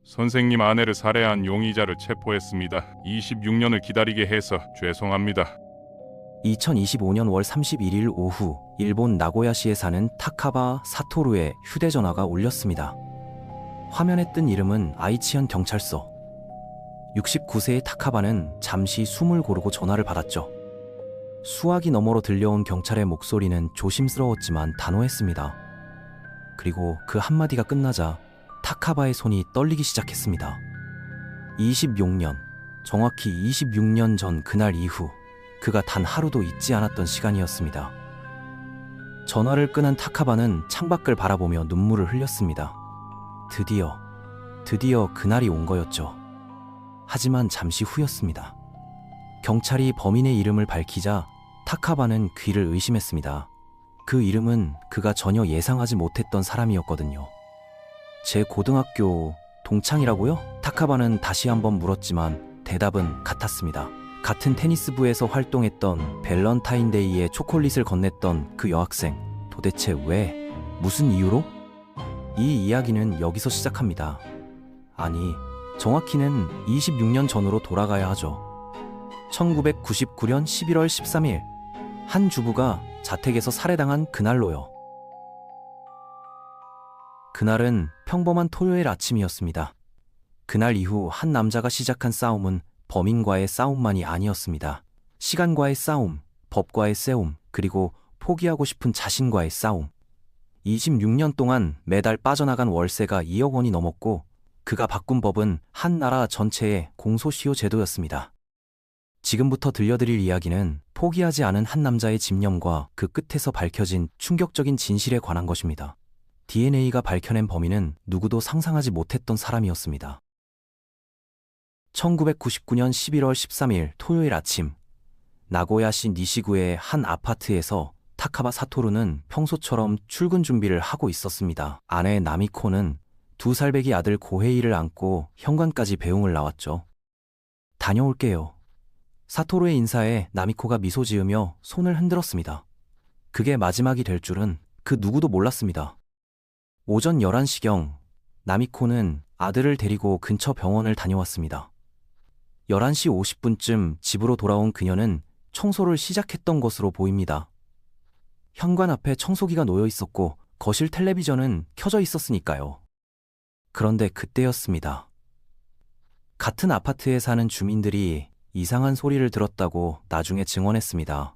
선생님 아내를 살해한 용의자를 체포했습니다. 26년을 기다리게 해서 죄송합니다. 2025년 월 31일 오후 일본 나고야시에 사는 타카바 사토루의 휴대전화가 울렸습니다. 화면에 뜬 이름은 아이치현 경찰서. 69세의 타카바는 잠시 숨을 고르고 전화를 받았죠. 수화기 너머로 들려온 경찰의 목소리는 조심스러웠지만 단호했습니다. 그리고 그 한마디가 끝나자 타카바의 손이 떨리기 시작했습니다. 26년, 정확히 26년 전 그날 이후 그가 단 하루도 잊지 않았던 시간이었습니다. 전화를 끊은 타카바는 창밖을 바라보며 눈물을 흘렸습니다. 드디어 그날이 온 거였죠. 하지만 잠시 후였습니다. 경찰이 범인의 이름을 밝히자 타카바는 귀를 의심했습니다. 그 이름은 그가 전혀 예상하지 못했던 사람이었거든요. 제 고등학교 동창이라고요? 타카바는 다시 한번 물었지만 대답은 같았습니다. 같은 테니스부에서 활동했던 밸런타인데이에 초콜릿을 건넸던 그 여학생, 도대체 왜, 무슨 이유로? 이 이야기는 여기서 시작합니다. 아니, 정확히는 26년 전으로 돌아가야 하죠. 1999년 11월 13일, 한 주부가 자택에서 살해당한 그날로요. 그날은 평범한 토요일 아침이었습니다. 그날 이후 한 남자가 시작한 싸움은 범인과의 싸움만이 아니었습니다. 시간과의 싸움, 법과의 싸움, 그리고 포기하고 싶은 자신과의 싸움. 26년 동안 매달 빠져나간 월세가 2억 원이 넘었고 그가 바꾼 법은 한 나라 전체의 공소시효 제도였습니다. 지금부터 들려드릴 이야기는 포기하지 않은 한 남자의 집념과 그 끝에서 밝혀진 충격적인 진실에 관한 것입니다. DNA가 밝혀낸 범인은 누구도 상상하지 못했던 사람이었습니다. 1999년 11월 13일 토요일 아침, 나고야시 니시구의 한 아파트에서 타카바 사토루는 평소처럼 출근 준비를 하고 있었습니다. 아내 나미코는 2살배기 아들 고헤이를 안고 현관까지 배웅을 나왔죠. 다녀올게요. 사토루의 인사에 나미코가 미소 지으며 손을 흔들었습니다. 그게 마지막이 될 줄은 그 누구도 몰랐습니다. 오전 11시경, 나미코는 아들을 데리고 근처 병원을 다녀왔습니다. 11시 50분쯤 집으로 돌아온 그녀는 청소를 시작했던 것으로 보입니다. 현관 앞에 청소기가 놓여 있었고 거실 텔레비전은 켜져 있었으니까요. 그런데 그때였습니다. 같은 아파트에 사는 주민들이 이상한 소리를 들었다고 나중에 증언했습니다.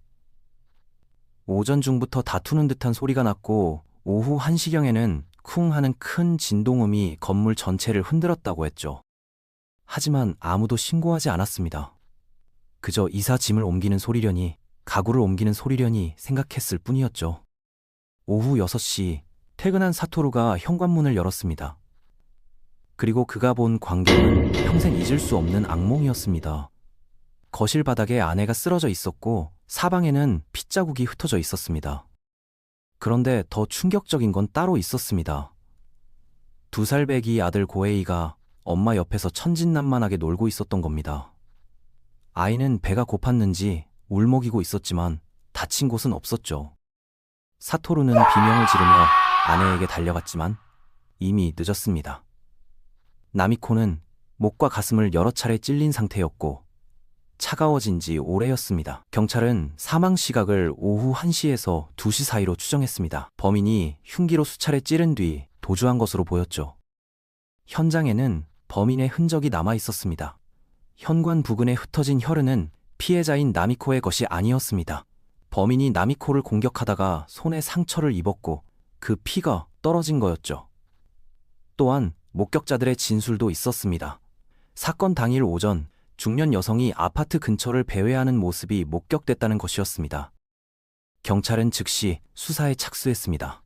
오전 중부터 다투는 듯한 소리가 났고 오후 1시경에는 쿵 하는 큰 진동음이 건물 전체를 흔들었다고 했죠. 하지만 아무도 신고하지 않았습니다. 그저 이사 짐을 옮기는 소리려니, 가구를 옮기는 소리려니 생각했을 뿐이었죠. 오후 6시, 퇴근한 사토루가 현관문을 열었습니다. 그리고 그가 본 광경은 평생 잊을 수 없는 악몽이었습니다. 거실 바닥에 아내가 쓰러져 있었고 사방에는 핏자국이 흩어져 있었습니다. 그런데 더 충격적인 건 따로 있었습니다. 2살배기 아들 고에이가 엄마 옆에서 천진난만하게 놀고 있었던 겁니다. 아이는 배가 고팠는지 울먹이고 있었지만 다친 곳은 없었죠. 사토루는 비명을 지르며 아내에게 달려갔지만 이미 늦었습니다. 나미코는 목과 가슴을 여러 차례 찔린 상태였고 차가워진 지 오래였습니다. 경찰은 사망 시각을 오후 1시에서 2시 사이로 추정했습니다. 범인이 흉기로 수차례 찌른 뒤 도주한 것으로 보였죠. 현장에는 범인의 흔적이 남아 있었습니다. 현관 부근에 흩어진 혈흔은 피해자인 나미코의 것이 아니었습니다. 범인이 나미코를 공격하다가 손에 상처를 입었고 그 피가 떨어진 거였죠. 또한 목격자들의 진술도 있었습니다. 사건 당일 오전 중년 여성이 아파트 근처를 배회하는 모습이 목격됐다는 것이었습니다. 경찰은 즉시 수사에 착수했습니다.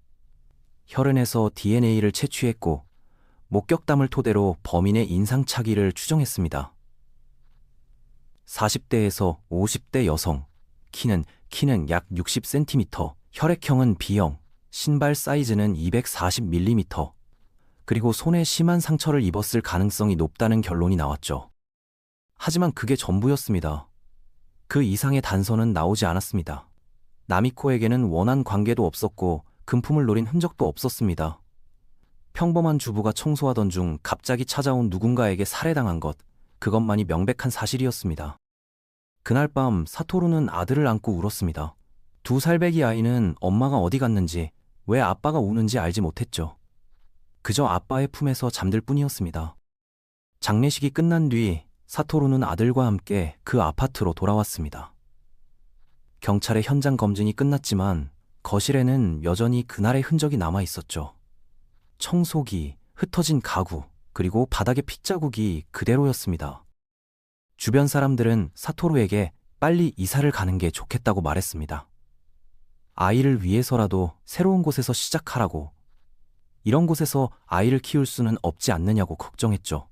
혈흔에서 DNA를 채취했고 목격담을 토대로 범인의 인상착의를 추정했습니다. 40대에서 50대 여성, 키는 약 60cm, 혈액형은 B형, 신발 사이즈는 240mm, 그리고 손에 심한 상처를 입었을 가능성이 높다는 결론이 나왔죠. 하지만 그게 전부였습니다. 그 이상의 단서는 나오지 않았습니다. 나미코에게는 원한 관계도 없었고 금품을 노린 흔적도 없었습니다. 평범한 주부가 청소하던 중 갑자기 찾아온 누군가에게 살해당한 것, 그것만이 명백한 사실이었습니다. 그날 밤 사토루는 아들을 안고 울었습니다. 2살배기 아이는 엄마가 어디 갔는지, 왜 아빠가 우는지 알지 못했죠. 그저 아빠의 품에서 잠들 뿐이었습니다. 장례식이 끝난 뒤 사토루는 아들과 함께 그 아파트로 돌아왔습니다. 경찰의 현장 검증이 끝났지만 거실에는 여전히 그날의 흔적이 남아 있었죠. 청소기, 흩어진 가구, 그리고 바닥의 핏자국이 그대로였습니다. 주변 사람들은 사토루에게 빨리 이사를 가는 게 좋겠다고 말했습니다. 아이를 위해서라도 새로운 곳에서 시작하라고, 이런 곳에서 아이를 키울 수는 없지 않느냐고 걱정했죠.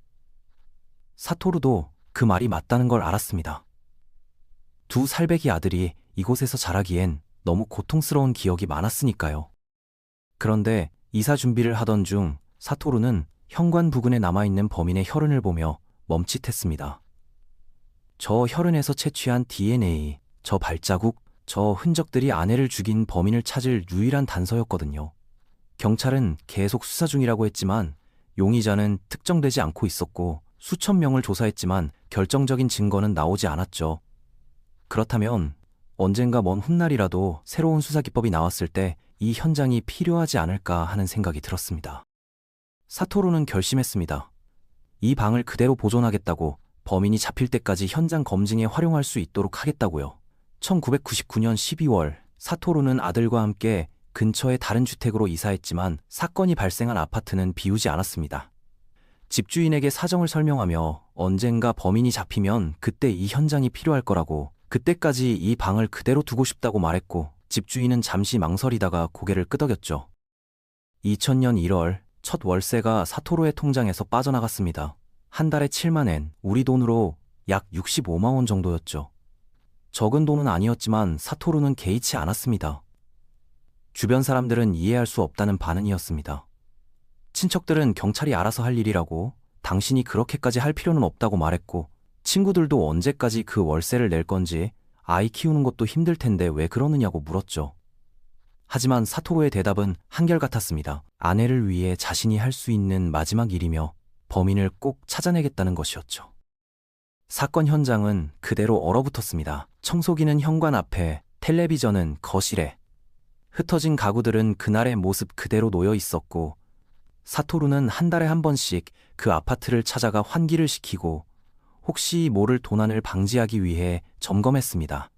사토루도 그 말이 맞다는 걸 알았습니다. 2살배기 아들이 이곳에서 자라기엔 너무 고통스러운 기억이 많았으니까요. 그런데 이사 준비를 하던 중 사토루는 현관 부근에 남아있는 범인의 혈흔을 보며 멈칫했습니다. 저 혈흔에서 채취한 DNA, 저 발자국, 저 흔적들이 아내를 죽인 범인을 찾을 유일한 단서였거든요. 경찰은 계속 수사 중이라고 했지만 용의자는 특정되지 않고 있었고 수천 명을 조사했지만 결정적인 증거는 나오지 않았죠. 그렇다면 언젠가 먼 훗날이라도 새로운 수사 기법이 나왔을 때 이 현장이 필요하지 않을까 하는 생각이 들었습니다. 사토루는 결심했습니다. 이 방을 그대로 보존하겠다고, 범인이 잡힐 때까지 현장 검증에 활용할 수 있도록 하겠다고요. 1999년 12월 사토루는 아들과 함께 근처의 다른 주택으로 이사했지만 사건이 발생한 아파트는 비우지 않았습니다. 집주인에게 사정을 설명하며 언젠가 범인이 잡히면 그때 이 현장이 필요할 거라고, 그때까지 이 방을 그대로 두고 싶다고 말했고, 집주인은 잠시 망설이다가 고개를 끄덕였죠. 2000년 1월 첫 월세가 사토루의 통장에서 빠져나갔습니다. 한 달에 7만 엔, 우리 돈으로 약 65만 원 정도였죠. 적은 돈은 아니었지만 사토루는 개의치 않았습니다. 주변 사람들은 이해할 수 없다는 반응이었습니다. 친척들은 경찰이 알아서 할 일이라고, 당신이 그렇게까지 할 필요는 없다고 말했고, 친구들도 언제까지 그 월세를 낼 건지, 아이 키우는 것도 힘들 텐데 왜 그러느냐고 물었죠. 하지만 사토루의 대답은 한결같았습니다. 아내를 위해 자신이 할 수 있는 마지막 일이며 범인을 꼭 찾아내겠다는 것이었죠. 사건 현장은 그대로 얼어붙었습니다. 청소기는 현관 앞에, 텔레비전은 거실에, 흩어진 가구들은 그날의 모습 그대로 놓여 있었고, 사토루는 한 달에 한 번씩 그 아파트를 찾아가 환기를 시키고 혹시 모를 도난을 방지하기 위해 점검했습니다.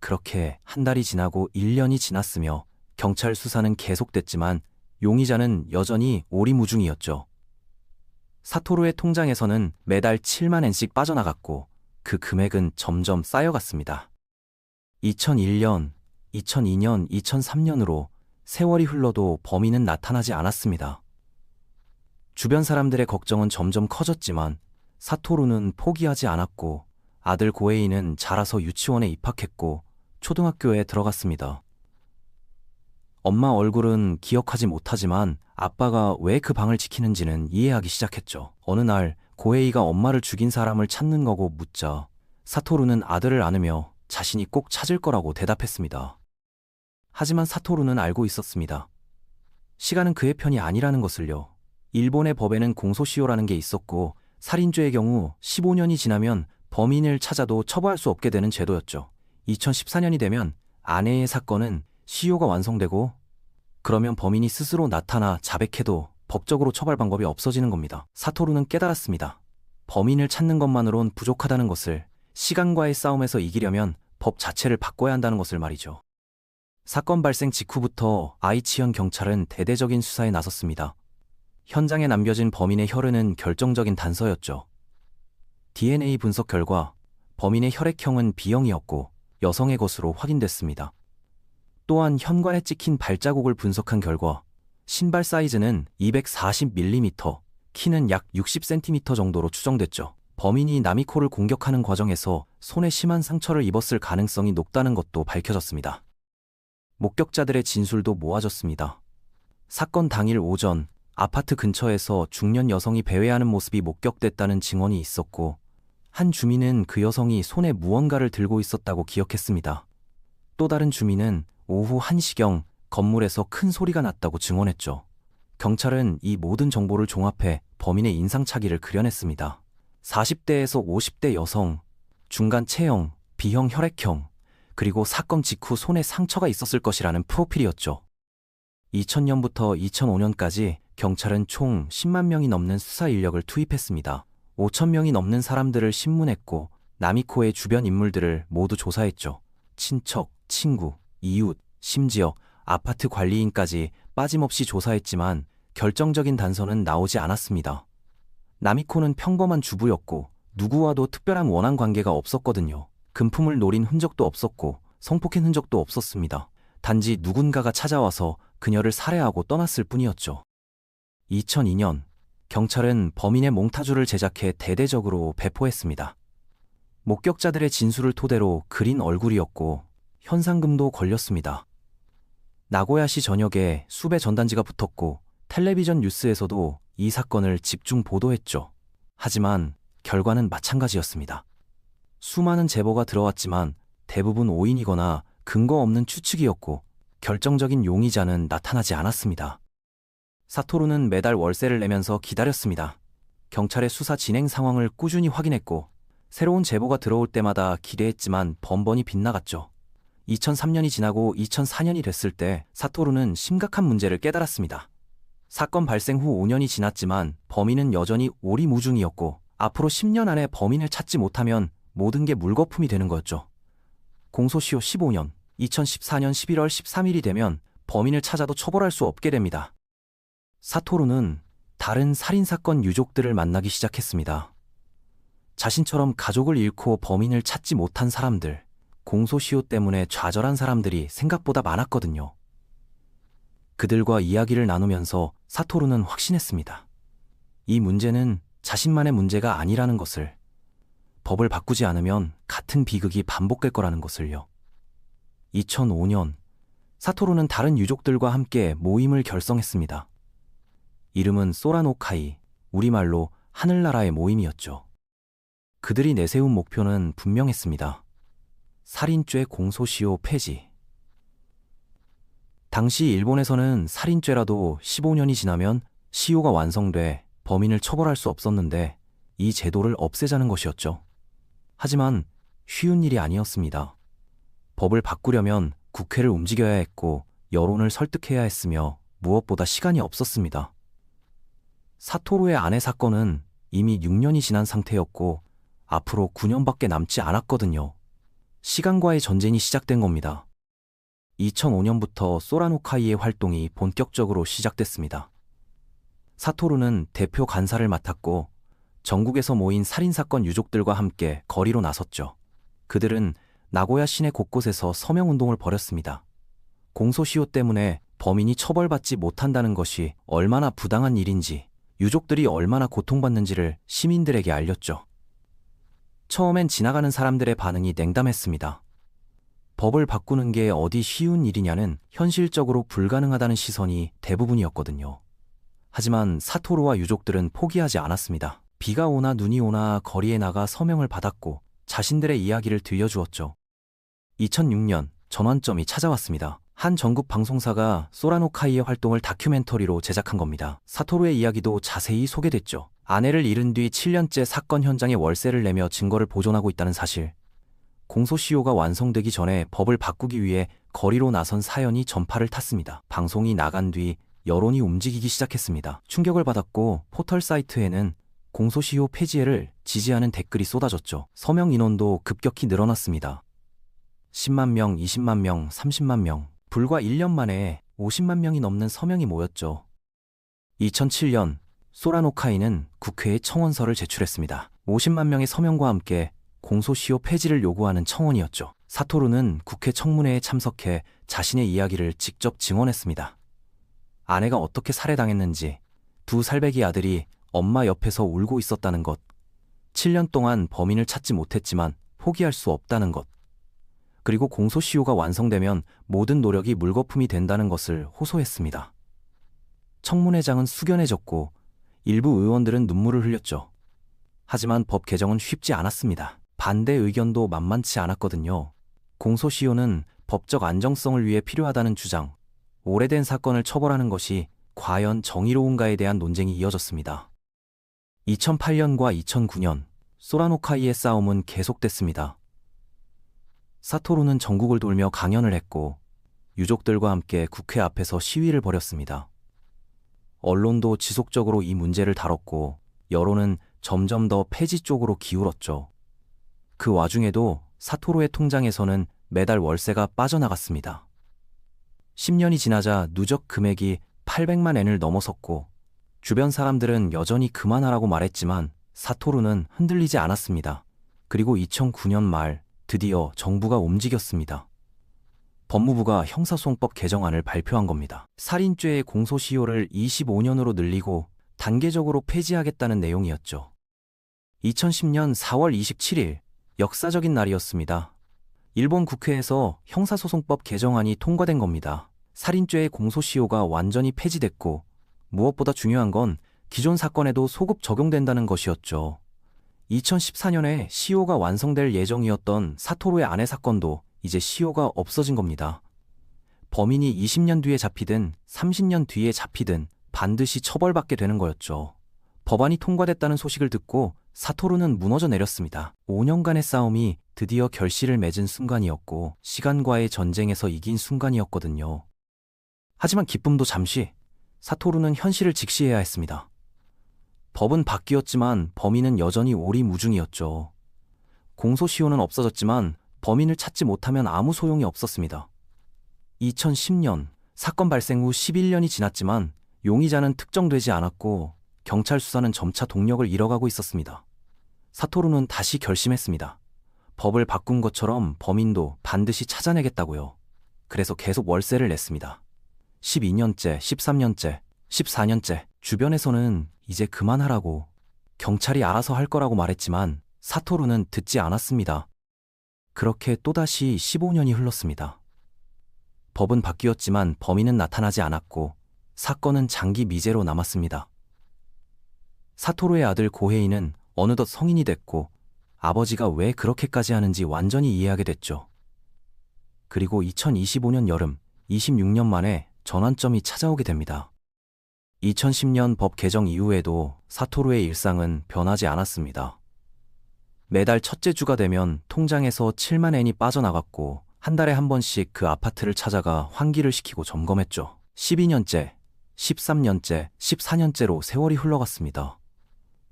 그렇게 한 달이 지나고 1년이 지났으며 경찰 수사는 계속됐지만 용의자는 여전히 오리무중이었죠. 사토루의 통장에서는 매달 7만 엔씩 빠져나갔고 그 금액은 점점 쌓여갔습니다. 2001년, 2002년, 2003년으로 세월이 흘러도 범인은 나타나지 않았습니다. 주변 사람들의 걱정은 점점 커졌지만 사토루는 포기하지 않았고 아들 고에이는 자라서 유치원에 입학했고 초등학교에 들어갔습니다. 엄마 얼굴은 기억하지 못하지만 아빠가 왜 그 방을 지키는지는 이해하기 시작했죠. 어느 날 고에이가 엄마를 죽인 사람을 찾는 거고 묻자 사토루는 아들을 안으며 자신이 꼭 찾을 거라고 대답했습니다. 하지만 사토루는 알고 있었습니다. 시간은 그의 편이 아니라는 것을요. 일본의 법에는 공소시효라는 게 있었고 살인죄의 경우 15년이 지나면 범인을 찾아도 처벌할 수 없게 되는 제도였죠. 2014년이 되면 아내의 사건은 시효가 완성되고 그러면 범인이 스스로 나타나 자백해도 법적으로 처벌 방법이 없어지는 겁니다. 사토루는 깨달았습니다. 범인을 찾는 것만으론 부족하다는 것을, 시간과의 싸움에서 이기려면 법 자체를 바꿔야 한다는 것을 말이죠. 사건 발생 직후부터 아이치현 경찰은 대대적인 수사에 나섰습니다. 현장에 남겨진 범인의 혈흔은 결정적인 단서였죠. DNA 분석 결과 범인의 혈액형은 B형이었고 여성의 것으로 확인됐습니다. 또한 현관에 찍힌 발자국을 분석한 결과 신발 사이즈는 240mm, 키는 약 60cm 정도로 추정됐죠. 범인이 나미코를 공격하는 과정에서 손에 심한 상처를 입었을 가능성이 높다는 것도 밝혀졌습니다. 목격자들의 진술도 모아졌습니다. 사건 당일 오전 아파트 근처에서 중년 여성이 배회하는 모습이 목격됐다는 증언이 있었고 한 주민은 그 여성이 손에 무언가를 들고 있었다고 기억했습니다. 또 다른 주민은 오후 1시경 건물에서 큰 소리가 났다고 증언했죠. 경찰은 이 모든 정보를 종합해 범인의 인상착의를 그려냈습니다. 40대에서 50대 여성, 중간 체형, B형 혈액형, 그리고 사건 직후 손에 상처가 있었을 것이라는 프로필이었죠. 2000년부터 2005년까지 경찰은 총 10만 명이 넘는 수사 인력을 투입했습니다. 5천 명이 넘는 사람들을 신문했고 나미코의 주변 인물들을 모두 조사했죠. 친척, 친구, 이웃, 심지어 아파트 관리인까지 빠짐없이 조사했지만 결정적인 단서는 나오지 않았습니다. 나미코는 평범한 주부였고 누구와도 특별한 원한 관계가 없었거든요. 금품을 노린 흔적도 없었고 성폭행 흔적도 없었습니다. 단지 누군가가 찾아와서 그녀를 살해하고 떠났을 뿐이었죠. 2002년 경찰은 범인의 몽타주를 제작해 대대적으로 배포했습니다. 목격자들의 진술을 토대로 그린 얼굴이었고 현상금도 걸렸습니다. 나고야시 전역에 수배 전단지가 붙었고 텔레비전 뉴스에서도 이 사건을 집중 보도했죠. 하지만 결과는 마찬가지였습니다. 수많은 제보가 들어왔지만 대부분 오인이거나 근거 없는 추측이었고 결정적인 용의자는 나타나지 않았습니다. 사토루는 매달 월세를 내면서 기다렸습니다. 경찰의 수사 진행 상황을 꾸준히 확인했고 새로운 제보가 들어올 때마다 기대했지만 번번이 빗나갔죠. 2003년이 지나고 2004년이 됐을 때 사토루는 심각한 문제를 깨달았습니다. 사건 발생 후 5년이 지났지만 범인은 여전히 오리무중이었고 앞으로 10년 안에 범인을 찾지 못하면 모든 게 물거품이 되는 거였죠. 공소시효 15년, 2014년 11월 13일이 되면 범인을 찾아도 처벌할 수 없게 됩니다. 사토루는 다른 살인사건 유족들을 만나기 시작했습니다. 자신처럼 가족을 잃고 범인을 찾지 못한 사람들, 공소시효 때문에 좌절한 사람들이 생각보다 많았거든요. 그들과 이야기를 나누면서 사토루는 확신했습니다. 이 문제는 자신만의 문제가 아니라는 것을, 법을 바꾸지 않으면 같은 비극이 반복될 거라는 것을요. 2005년, 사토루는 다른 유족들과 함께 모임을 결성했습니다. 이름은 소라노카이, 우리말로 하늘나라의 모임이었죠. 그들이 내세운 목표는 분명했습니다. 살인죄 공소시효 폐지. 당시 일본에서는 살인죄라도 15년이 지나면 시효가 완성돼 범인을 처벌할 수 없었는데 이 제도를 없애자는 것이었죠. 하지만 쉬운 일이 아니었습니다. 법을 바꾸려면 국회를 움직여야 했고 여론을 설득해야 했으며 무엇보다 시간이 없었습니다. 사토루의 아내 사건은 이미 6년이 지난 상태였고 앞으로 9년밖에 남지 않았거든요. 시간과의 전쟁이 시작된 겁니다. 2005년부터 소라노카이의 활동이 본격적으로 시작됐습니다. 사토루는 대표 간사를 맡았고 전국에서 모인 살인사건 유족들과 함께 거리로 나섰죠. 그들은 나고야 시내 곳곳에서 서명운동을 벌였습니다. 공소시효 때문에 범인이 처벌받지 못한다는 것이 얼마나 부당한 일인지, 유족들이 얼마나 고통받는지를 시민들에게 알렸죠. 처음엔 지나가는 사람들의 반응이 냉담했습니다. 법을 바꾸는 게 어디 쉬운 일이냐는 현실적으로 불가능하다는 시선이 대부분이었거든요. 하지만 사토루와 유족들은 포기하지 않았습니다. 비가 오나 눈이 오나 거리에 나가 서명을 받았고 자신들의 이야기를 들려주었죠. 2006년 전환점이 찾아왔습니다. 한 전국 방송사가 소라노카이의 활동을 다큐멘터리로 제작한 겁니다. 사토루의 이야기도 자세히 소개됐죠. 아내를 잃은 뒤 7년째 사건 현장에 월세를 내며 증거를 보존하고 있다는 사실, 공소시효가 완성되기 전에 법을 바꾸기 위해 거리로 나선 사연이 전파를 탔습니다. 방송이 나간 뒤 여론이 움직이기 시작했습니다. 충격을 받았고 포털 사이트에는 공소시효 폐지를 지지하는 댓글이 쏟아졌죠. 서명 인원도 급격히 늘어났습니다. 10만 명, 20만 명, 30만 명. 불과 1년 만에 50만 명이 넘는 서명이 모였죠. 2007년 소라노카이는 국회에 청원서를 제출했습니다. 50만 명의 서명과 함께 공소시효 폐지를 요구하는 청원이었죠. 사토루는 국회 청문회에 참석해 자신의 이야기를 직접 증언했습니다. 아내가 어떻게 살해당했는지, 두 살배기 아들이 엄마 옆에서 울고 있었다는 것, 7년 동안 범인을 찾지 못했지만 포기할 수 없다는 것, 그리고 공소시효가 완성되면 모든 노력이 물거품이 된다는 것을 호소했습니다. 청문회장은 숙연해졌고 일부 의원들은 눈물을 흘렸죠. 하지만 법 개정은 쉽지 않았습니다. 반대 의견도 만만치 않았거든요. 공소시효는 법적 안정성을 위해 필요하다는 주장, 오래된 사건을 처벌하는 것이 과연 정의로운가에 대한 논쟁이 이어졌습니다. 2008년과 2009년 소라노카이의 싸움은 계속됐습니다. 사토루는 전국을 돌며 강연을 했고 유족들과 함께 국회 앞에서 시위를 벌였습니다. 언론도 지속적으로 이 문제를 다뤘고 여론은 점점 더 폐지 쪽으로 기울었죠. 그 와중에도 사토루의 통장에서는 매달 월세가 빠져나갔습니다. 10년이 지나자 누적 금액이 800만 엔을 넘어섰고 주변 사람들은 여전히 그만하라고 말했지만 사토루는 흔들리지 않았습니다. 그리고 2009년 말 드디어 정부가 움직였습니다. 법무부가 형사소송법 개정안을 발표한 겁니다. 살인죄의 공소시효를 25년으로 늘리고 단계적으로 폐지하겠다는 내용이었죠. 2010년 4월 27일 역사적인 날이었습니다. 일본 국회에서 형사소송법 개정안이 통과된 겁니다. 살인죄의 공소시효가 완전히 폐지됐고 무엇보다 중요한 건 기존 사건에도 소급 적용된다는 것이었죠. 2014년에 시효가 완성될 예정이었던 사토루의 아내 사건도 이제 시효가 없어진 겁니다. 범인이 20년 뒤에 잡히든 30년 뒤에 잡히든 반드시 처벌받게 되는 거였죠. 법안이 통과됐다는 소식을 듣고 사토루는 무너져 내렸습니다. 5년간의 싸움이 드디어 결실을 맺은 순간이었고 시간과의 전쟁에서 이긴 순간이었거든요. 하지만 기쁨도 잠시, 사토루는 현실을 직시해야 했습니다. 법은 바뀌었지만 범인은 여전히 오리무중이었죠. 공소시효는 없어졌지만 범인을 찾지 못하면 아무 소용이 없었습니다. 2010년, 사건 발생 후 11년이 지났지만 용의자는 특정되지 않았고 경찰 수사는 점차 동력을 잃어가고 있었습니다. 사토루는 다시 결심했습니다. 법을 바꾼 것처럼 범인도 반드시 찾아내겠다고요. 그래서 계속 월세를 냈습니다. 12년째, 13년째, 14년째, 주변에서는 이제 그만하라고, 경찰이 알아서 할 거라고 말했지만 사토루는 듣지 않았습니다. 그렇게 또다시 15년이 흘렀습니다. 법은 바뀌었지만 범인은 나타나지 않았고 사건은 장기 미제로 남았습니다. 사토루의 아들 고헤이는 어느덧 성인이 됐고 아버지가 왜 그렇게까지 하는지 완전히 이해하게 됐죠. 그리고 2025년 여름, 26년 만에 전환점이 찾아오게 됩니다. 2010년 법 개정 이후에도 사토루의 일상은 변하지 않았습니다. 매달 첫째 주가 되면 통장에서 7만 엔이 빠져나갔고 한 달에 한 번씩 그 아파트를 찾아가 환기를 시키고 점검했죠. 12년째, 13년째, 14년째로 세월이 흘러갔습니다.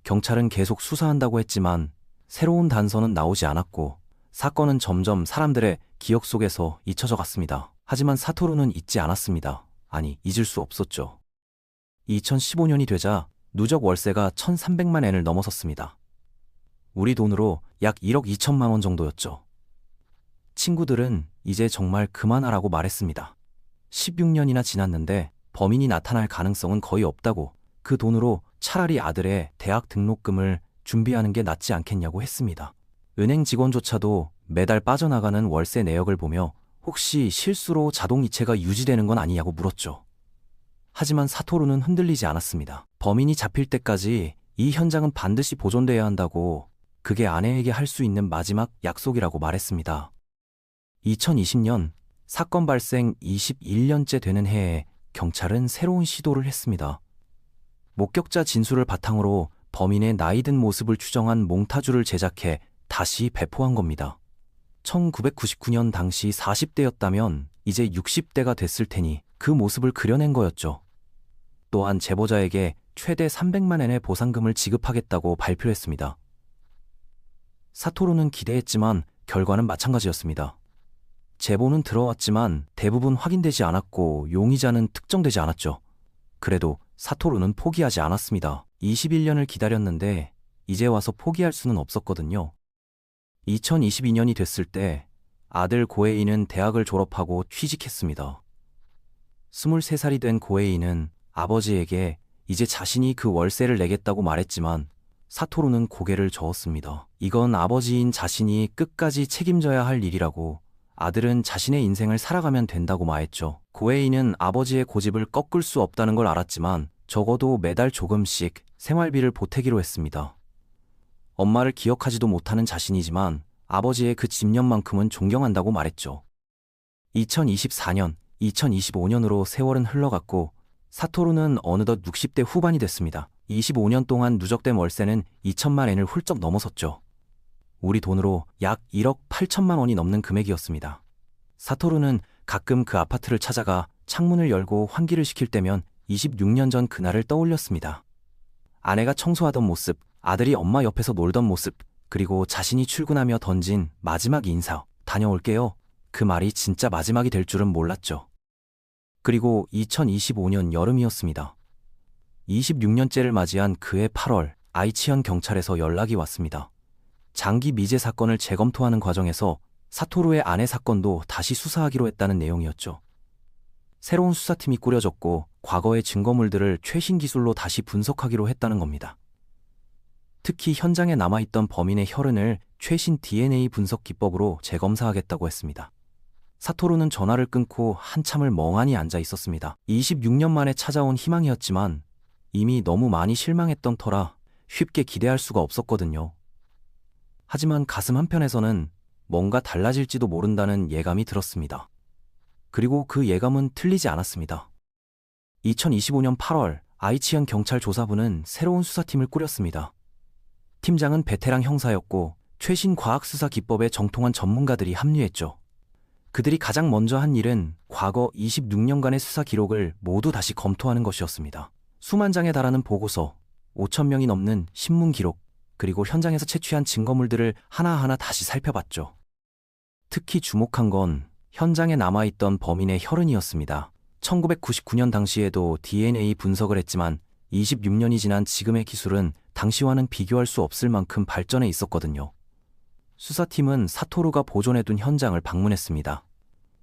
경찰은 계속 수사한다고 했지만 새로운 단서는 나오지 않았고 사건은 점점 사람들의 기억 속에서 잊혀져 갔습니다. 하지만 사토루는 잊지 않았습니다. 아니, 잊을 수 없었죠. 2015년이 되자 누적 월세가 1,300만 엔을 넘어섰습니다. 우리 돈으로 약 1억 2천만 원 정도였죠. 친구들은 이제 정말 그만하라고 말했습니다. 16년이나 지났는데 범인이 나타날 가능성은 거의 없다고, 그 돈으로 차라리 아들의 대학 등록금을 준비하는 게 낫지 않겠냐고 했습니다. 은행 직원조차도 매달 빠져나가는 월세 내역을 보며 혹시 실수로 자동이체가 유지되는 건 아니냐고 물었죠. 하지만 사토루는 흔들리지 않았습니다. 범인이 잡힐 때까지 이 현장은 반드시 보존돼야 한다고, 그게 아내에게 할 수 있는 마지막 약속이라고 말했습니다. 2020년, 사건 발생 21년째 되는 해에 경찰은 새로운 시도를 했습니다. 목격자 진술을 바탕으로 범인의 나이든 모습을 추정한 몽타주를 제작해 다시 배포한 겁니다. 1999년 당시 40대였다면 이제 60대가 됐을 테니 그 모습을 그려낸 거였죠. 또한 제보자에게 최대 300만 엔의 보상금을 지급하겠다고 발표했습니다. 사토루는 기대했지만 결과는 마찬가지였습니다. 제보는 들어왔지만 대부분 확인되지 않았고 용의자는 특정되지 않았죠. 그래도 사토루는 포기하지 않았습니다. 21년을 기다렸는데 이제 와서 포기할 수는 없었거든요. 2022년이 됐을 때 아들 고에이는 대학을 졸업하고 취직했습니다. 23살이 된 고에이는 아버지에게 이제 자신이 그 월세를 내겠다고 말했지만 사토루는 고개를 저었습니다. 이건 아버지인 자신이 끝까지 책임져야 할 일이라고, 아들은 자신의 인생을 살아가면 된다고 말했죠. 고에이는 아버지의 고집을 꺾을 수 없다는 걸 알았지만 적어도 매달 조금씩 생활비를 보태기로 했습니다. 엄마를 기억하지도 못하는 자신이지만 아버지의 그 집념만큼은 존경한다고 말했죠. 2024년, 2025년으로 세월은 흘러갔고 사토루는 어느덧 60대 후반이 됐습니다. 25년 동안 누적된 월세는 2천만 엔을 훌쩍 넘어섰죠. 우리 돈으로 약 1억 8천만 원이 넘는 금액이었습니다. 사토루는 가끔 그 아파트를 찾아가 창문을 열고 환기를 시킬 때면 26년 전 그날을 떠올렸습니다. 아내가 청소하던 모습, 아들이 엄마 옆에서 놀던 모습, 그리고 자신이 출근하며 던진 마지막 인사, 다녀올게요. 그 말이 진짜 마지막이 될 줄은 몰랐죠. 그리고 2025년 여름이었습니다. 26년째를 맞이한 그해 8월, 아이치현 경찰에서 연락이 왔습니다. 장기 미제 사건을 재검토하는 과정에서 사토루의 아내 사건도 다시 수사하기로 했다는 내용이었죠. 새로운 수사팀이 꾸려졌고 과거의 증거물들을 최신 기술로 다시 분석하기로 했다는 겁니다. 특히 현장에 남아있던 범인의 혈흔을 최신 DNA 분석 기법으로 재검사하겠다고 했습니다. 사토루는 전화를 끊고 한참을 멍하니 앉아 있었습니다. 26년 만에 찾아온 희망이었지만 이미 너무 많이 실망했던 터라 쉽게 기대할 수가 없었거든요. 하지만 가슴 한편에서는 뭔가 달라질지도 모른다는 예감이 들었습니다. 그리고 그 예감은 틀리지 않았습니다. 2025년 8월 아이치현 경찰 조사부는 새로운 수사팀을 꾸렸습니다. 팀장은 베테랑 형사였고 최신 과학수사 기법에 정통한 전문가들이 합류했죠. 그들이 가장 먼저 한 일은 과거 26년간의 수사 기록을 모두 다시 검토하는 것이었습니다. 수만 장에 달하는 보고서, 5천 명이 넘는 신문 기록, 그리고 현장에서 채취한 증거물들을 하나하나 다시 살펴봤죠. 특히 주목한 건 현장에 남아있던 범인의 혈흔이었습니다. 1999년 당시에도 DNA 분석을 했지만 26년이 지난 지금의 기술은 당시와는 비교할 수 없을 만큼 발전해 있었거든요. 수사팀은 사토루가 보존해둔 현장을 방문했습니다.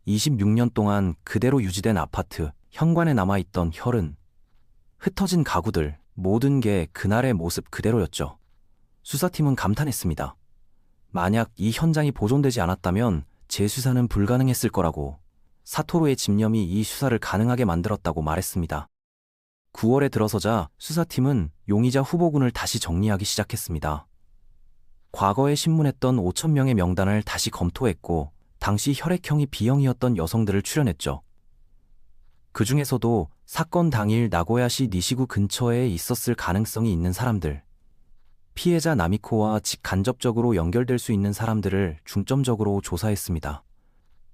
26년 동안 그대로 유지된 아파트, 현관에 남아있던 혈흔, 흩어진 가구들, 모든 게 그날의 모습 그대로였죠. 수사팀은 감탄했습니다. 만약 이 현장이 보존되지 않았다면 재수사는 불가능했을 거라고, 사토루의 집념이 이 수사를 가능하게 만들었다고 말했습니다. 9월에 들어서자 수사팀은 용의자 후보군을 다시 정리하기 시작했습니다. 과거에 신문했던 5천 명의 명단을 다시 검토했고 당시 혈액형이 B형이었던 여성들을 추려냈죠. 그 중에서도 사건 당일 나고야시 니시구 근처에 있었을 가능성이 있는 사람들, 피해자 나미코와 직간접적으로 연결될 수 있는 사람들을 중점적으로 조사했습니다.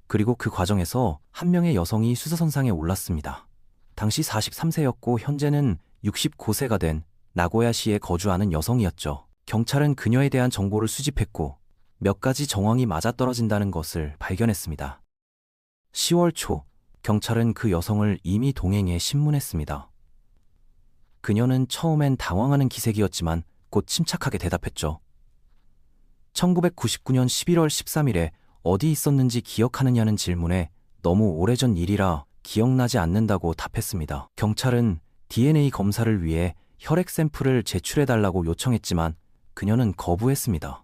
그리고 그 과정에서 한 명의 여성이 수사선상에 올랐습니다. 당시 43세였고 현재는 69세가 된 나고야시에 거주하는 여성이었죠. 경찰은 그녀에 대한 정보를 수집했고 몇 가지 정황이 맞아떨어진다는 것을 발견했습니다. 10월 초, 경찰은 그 여성을 이미 동행해 신문했습니다. 그녀는 처음엔 당황하는 기색이었지만 곧 침착하게 대답했죠. 1999년 11월 13일에 어디 있었는지 기억하느냐는 질문에 너무 오래전 일이라 기억나지 않는다고 답했습니다. 경찰은 DNA 검사를 위해 혈액 샘플을 제출해달라고 요청했지만 그녀는 거부했습니다.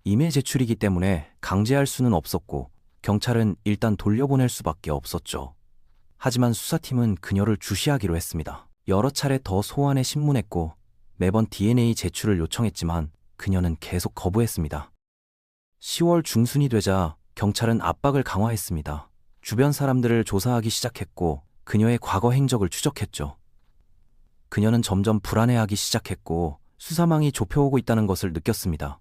임의 제출이기 때문에 강제할 수는 없었고 경찰은 일단 돌려보낼 수밖에 없었죠. 하지만 수사팀은 그녀를 주시하기로 했습니다. 여러 차례 더 소환해 신문했고 매번 DNA 제출을 요청했지만 그녀는 계속 거부했습니다. 10월 중순이 되자 경찰은 압박을 강화했습니다. 주변 사람들을 조사하기 시작했고 그녀의 과거 행적을 추적했죠. 그녀는 점점 불안해하기 시작했고 수사망이 좁혀오고 있다는 것을 느꼈습니다.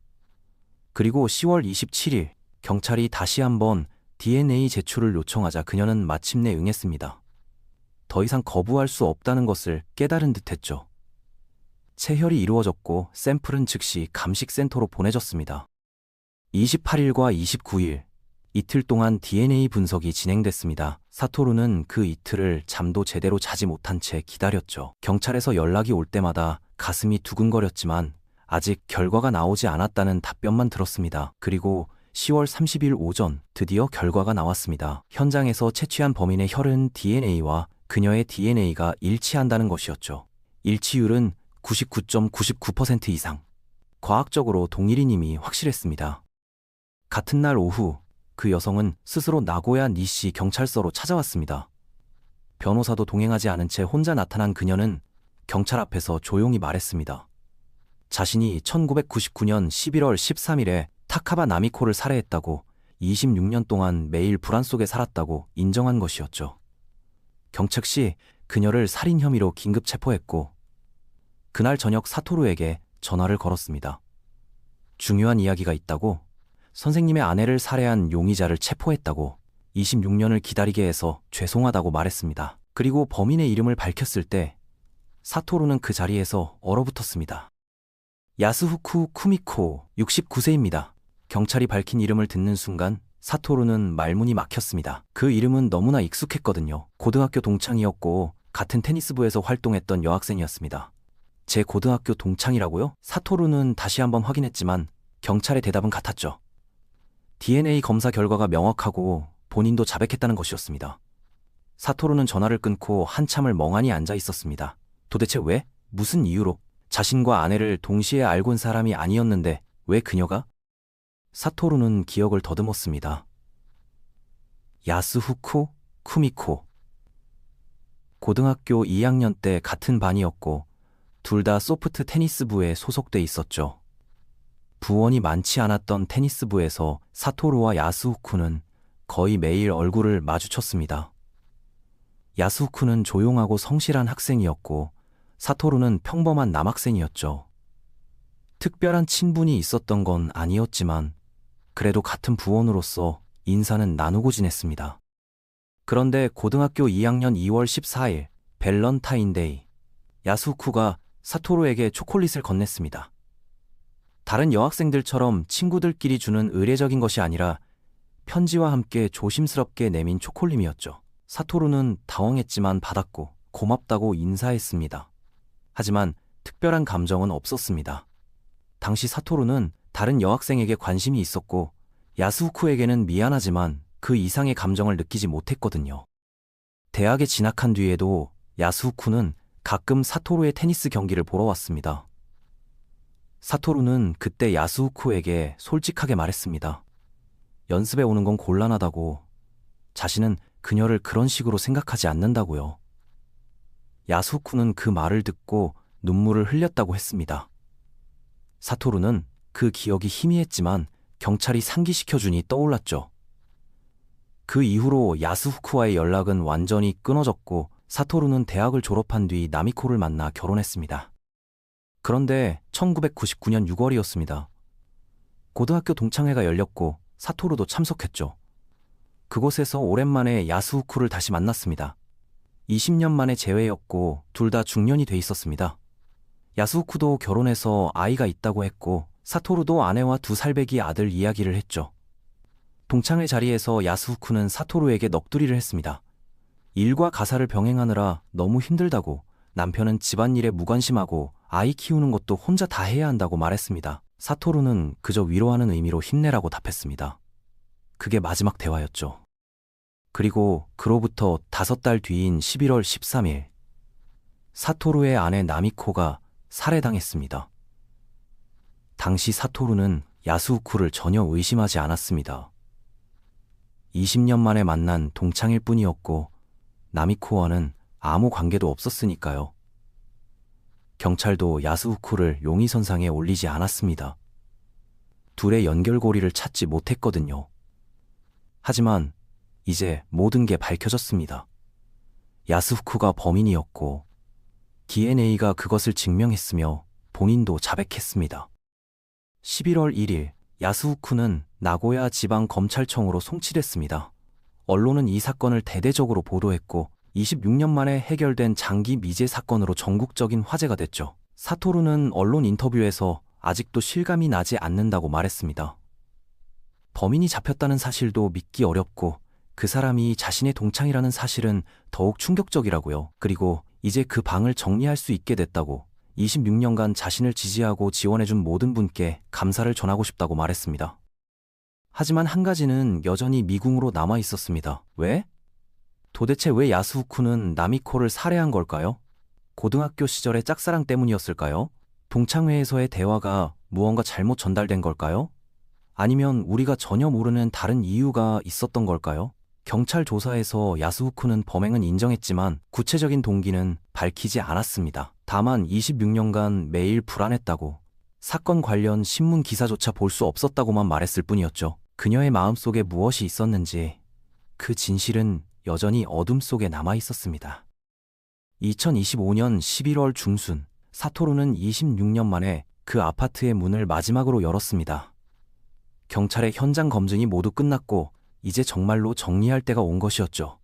그리고 10월 27일 경찰이 다시 한번 DNA 제출을 요청하자 그녀는 마침내 응했습니다. 더 이상 거부할 수 없다는 것을 깨달은 듯했죠. 체혈이 이루어졌고 샘플은 즉시 감식센터로 보내졌습니다. 28일과 29일, 이틀 동안 DNA 분석이 진행됐습니다. 사토루는 그 이틀을 잠도 제대로 자지 못한 채 기다렸죠. 경찰에서 연락이 올 때마다 가슴이 두근거렸지만 아직 결과가 나오지 않았다는 답변만 들었습니다. 그리고 10월 30일 오전 드디어 결과가 나왔습니다. 현장에서 채취한 범인의 혈흔 DNA와 그녀의 DNA가 일치한다는 것이었죠. 일치율은 99.99% 이상. 과학적으로 동일인임이 확실했습니다. 같은 날 오후 그 여성은 스스로 나고야 니시 경찰서로 찾아왔습니다. 변호사도 동행하지 않은 채 혼자 나타난 그녀는 경찰 앞에서 조용히 말했습니다. 자신이 1999년 11월 13일에 타카바 나미코를 살해했다고, 26년 동안 매일 불안 속에 살았다고 인정한 것이었죠. 경찰 씨, 그녀를 살인 혐의로 긴급 체포했고 그날 저녁 사토루에게 전화를 걸었습니다. 중요한 이야기가 있다고, 선생님의 아내를 살해한 용의자를 체포했다고, 26년을 기다리게 해서 죄송하다고 말했습니다. 그리고 범인의 이름을 밝혔을 때 사토루는 그 자리에서 얼어붙었습니다. 야스후쿠 쿠미코 69세입니다. 경찰이 밝힌 이름을 듣는 순간 사토루는 말문이 막혔습니다. 그 이름은 너무나 익숙했거든요. 고등학교 동창이었고 같은 테니스부에서 활동했던 여학생이었습니다. 제 고등학교 동창이라고요? 사토루는 다시 한번 확인했지만 경찰의 대답은 같았죠. DNA 검사 결과가 명확하고 본인도 자백했다는 것이었습니다. 사토루는 전화를 끊고 한참을 멍하니 앉아 있었습니다. 도대체 왜? 무슨 이유로? 자신과 아내를 동시에 알고 온 사람이 아니었는데 왜 그녀가? 사토루는 기억을 더듬었습니다. 야스후쿠 쿠미코. 고등학교 2학년 때 같은 반이었고 둘 다 소프트 테니스부에 소속돼 있었죠. 부원이 많지 않았던 테니스부에서 사토루와 야스후쿠는 거의 매일 얼굴을 마주쳤습니다. 야스후쿠는 조용하고 성실한 학생이었고 사토루는 평범한 남학생이었죠. 특별한 친분이 있었던 건 아니었지만 그래도 같은 부원으로서 인사는 나누고 지냈습니다. 그런데 고등학교 2학년 2월 14일 밸런타인데이, 야스후쿠가 사토루에게 초콜릿을 건넸습니다. 다른 여학생들처럼 친구들끼리 주는 의례적인 것이 아니라 편지와 함께 조심스럽게 내민 초콜릿이었죠. 사토루는 당황했지만 받았고 고맙다고 인사했습니다. 하지만 특별한 감정은 없었습니다. 당시 사토루는 다른 여학생에게 관심이 있었고 야스후쿠에게는 미안하지만 그 이상의 감정을 느끼지 못했거든요. 대학에 진학한 뒤에도 야스후쿠는 가끔 사토루의 테니스 경기를 보러 왔습니다. 사토루는 그때 야스후쿠에게 솔직하게 말했습니다. 연습에 오는 건 곤란하다고, 자신은 그녀를 그런 식으로 생각하지 않는다고요. 야스후쿠는 그 말을 듣고 눈물을 흘렸다고 했습니다. 사토루는 그 기억이 희미했지만 경찰이 상기시켜주니 떠올랐죠. 그 이후로 야스후쿠와의 연락은 완전히 끊어졌고 사토루는 대학을 졸업한 뒤 나미코를 만나 결혼했습니다. 그런데 1999년 6월이었습니다. 고등학교 동창회가 열렸고 사토루도 참석했죠. 그곳에서 오랜만에 야스후쿠를 다시 만났습니다. 20년 만에 재회였고 둘 다 중년이 돼 있었습니다. 야스후쿠도 결혼해서 아이가 있다고 했고 사토루도 아내와 2살배기 아들 이야기를 했죠. 동창회 자리에서 야스후쿠는 사토루에게 넋두리를 했습니다. 일과 가사를 병행하느라 너무 힘들다고, 남편은 집안일에 무관심하고 아이 키우는 것도 혼자 다 해야 한다고 말했습니다. 사토루는 그저 위로하는 의미로 힘내라고 답했습니다. 그게 마지막 대화였죠. 그리고 그로부터 5달 뒤인 11월 13일, 사토루의 아내 나미코가 살해당했습니다. 당시 사토루는 야스후쿠를 전혀 의심하지 않았습니다. 20년 만에 만난 동창일 뿐이었고 나미코와는 아무 관계도 없었으니까요. 경찰도 야스후쿠를 용의선상에 올리지 않았습니다. 둘의 연결고리를 찾지 못했거든요. 하지만 이제 모든 게 밝혀졌습니다. 야스후쿠가 범인이었고 DNA가 그것을 증명했으며 본인도 자백했습니다. 11월 1일 야스후쿠는 나고야 지방검찰청으로 송치됐습니다. 언론은 이 사건을 대대적으로 보도했고 26년 만에 해결된 장기 미제 사건으로 전국적인 화제가 됐죠. 사토루는 언론 인터뷰에서 아직도 실감이 나지 않는다고 말했습니다. 범인이 잡혔다는 사실도 믿기 어렵고 그 사람이 자신의 동창이라는 사실은 더욱 충격적이라고요. 그리고 이제 그 방을 정리할 수 있게 됐다고, 26년간 자신을 지지하고 지원해준 모든 분께 감사를 전하고 싶다고 말했습니다. 하지만 한 가지는 여전히 미궁으로 남아 있었습니다. 왜? 도대체 왜 야스후쿠는 나미코를 살해한 걸까요? 고등학교 시절의 짝사랑 때문이었을까요? 동창회에서의 대화가 무언가 잘못 전달된 걸까요? 아니면 우리가 전혀 모르는 다른 이유가 있었던 걸까요? 경찰 조사에서 야스후쿠는 범행은 인정했지만 구체적인 동기는 밝히지 않았습니다. 다만 26년간 매일 불안했다고, 사건 관련 신문 기사조차 볼 수 없었다고만 말했을 뿐이었죠. 그녀의 마음속에 무엇이 있었는지 그 진실은 여전히 어둠 속에 남아 있었습니다. 2025년 11월 중순, 사토루는 26년 만에 그 아파트의 문을 마지막으로 열었습니다. 경찰의 현장 검증이 모두 끝났고 이제 정말로 정리할 때가 온 것이었죠.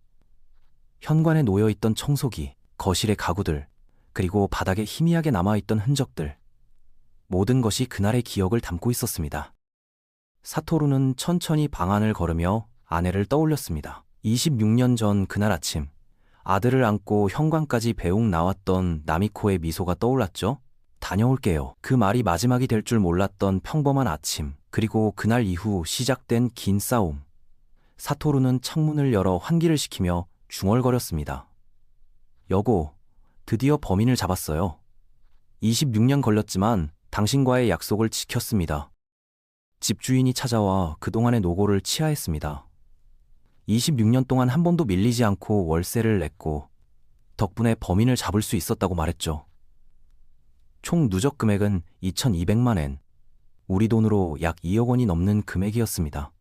현관에 놓여있던 청소기, 거실의 가구들, 그리고 바닥에 희미하게 남아있던 흔적들. 모든 것이 그날의 기억을 담고 있었습니다. 사토루는 천천히 방 안을 걸으며 아내를 떠올렸습니다. 26년 전 그날 아침, 아들을 안고 현관까지 배웅 나왔던 나미코의 미소가 떠올랐죠. 다녀올게요. 그 말이 마지막이 될 줄 몰랐던 평범한 아침, 그리고 그날 이후 시작된 긴 싸움. 사토루는 창문을 열어 환기를 시키며 중얼거렸습니다. 여보, 드디어 범인을 잡았어요. 26년 걸렸지만 당신과의 약속을 지켰습니다. 집주인이 찾아와 그동안의 노고를 치하했습니다. 26년 동안 한 번도 밀리지 않고 월세를 냈고 덕분에 범인을 잡을 수 있었다고 말했죠. 총 누적 금액은 2,200만 엔, 우리 돈으로 약 2억 원이 넘는 금액이었습니다.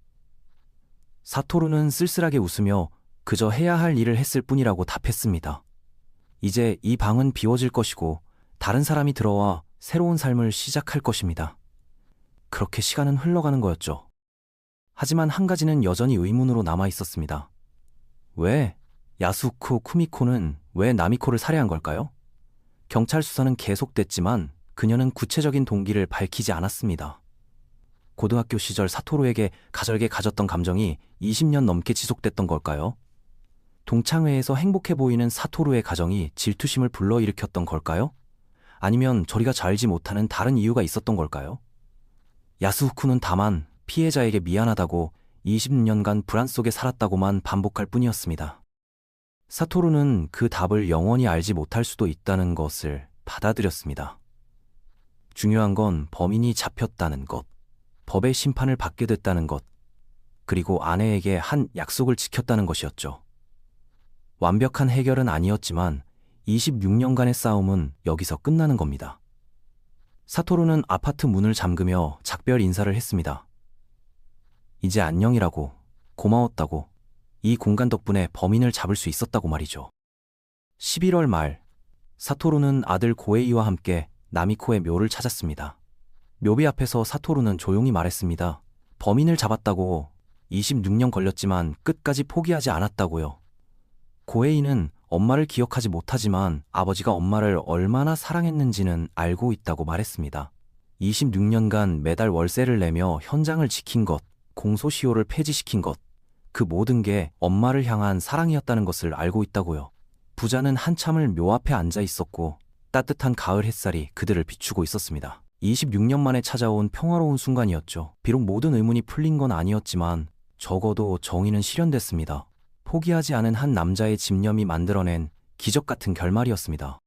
사토루는 쓸쓸하게 웃으며 그저 해야 할 일을 했을 뿐이라고 답했습니다. 이제 이 방은 비워질 것이고 다른 사람이 들어와 새로운 삶을 시작할 것입니다. 그렇게 시간은 흘러가는 거였죠. 하지만 한 가지는 여전히 의문으로 남아 있었습니다. 왜 야수코 쿠미코는 왜 나미코를 살해한 걸까요? 경찰 수사는 계속됐지만 그녀는 구체적인 동기를 밝히지 않았습니다. 고등학교 시절 사토루에게 가절게 가졌던 감정이 20년 넘게 지속됐던 걸까요? 동창회에서 행복해 보이는 사토루의 가정이 질투심을 불러일으켰던 걸까요? 아니면 저리가 잘 알지 못하는 다른 이유가 있었던 걸까요? 야스후쿠는 다만 피해자에게 미안하다고 20년간 불안 속에 살았다고만 반복할 뿐이었습니다. 사토루는 그 답을 영원히 알지 못할 수도 있다는 것을 받아들였습니다. 중요한 건 범인이 잡혔다는 것, 법의 심판을 받게 됐다는 것, 그리고 아내에게 한 약속을 지켰다는 것이었죠. 완벽한 해결은 아니었지만 26년간의 싸움은 여기서 끝나는 겁니다. 사토루는 아파트 문을 잠그며 작별 인사를 했습니다. 이제 안녕이라고, 고마웠다고, 이 공간 덕분에 범인을 잡을 수 있었다고 말이죠. 11월 말, 사토루는 아들 고에이와 함께 나미코의 묘를 찾았습니다. 묘비 앞에서 사토루는 조용히 말했습니다. 범인을 잡았다고, 26년 걸렸지만 끝까지 포기하지 않았다고요. 고에이는 엄마를 기억하지 못하지만 아버지가 엄마를 얼마나 사랑했는지는 알고 있다고 말했습니다. 26년간 매달 월세를 내며 현장을 지킨 것, 공소시효를 폐지시킨 것, 그 모든 게 엄마를 향한 사랑이었다는 것을 알고 있다고요. 부자는 한참을 묘 앞에 앉아 있었고 따뜻한 가을 햇살이 그들을 비추고 있었습니다. 26년 만에 찾아온 평화로운 순간이었죠. 비록 모든 의문이 풀린 건 아니었지만 적어도 정의는 실현됐습니다. 포기하지 않은 한 남자의 집념이 만들어낸 기적 같은 결말이었습니다.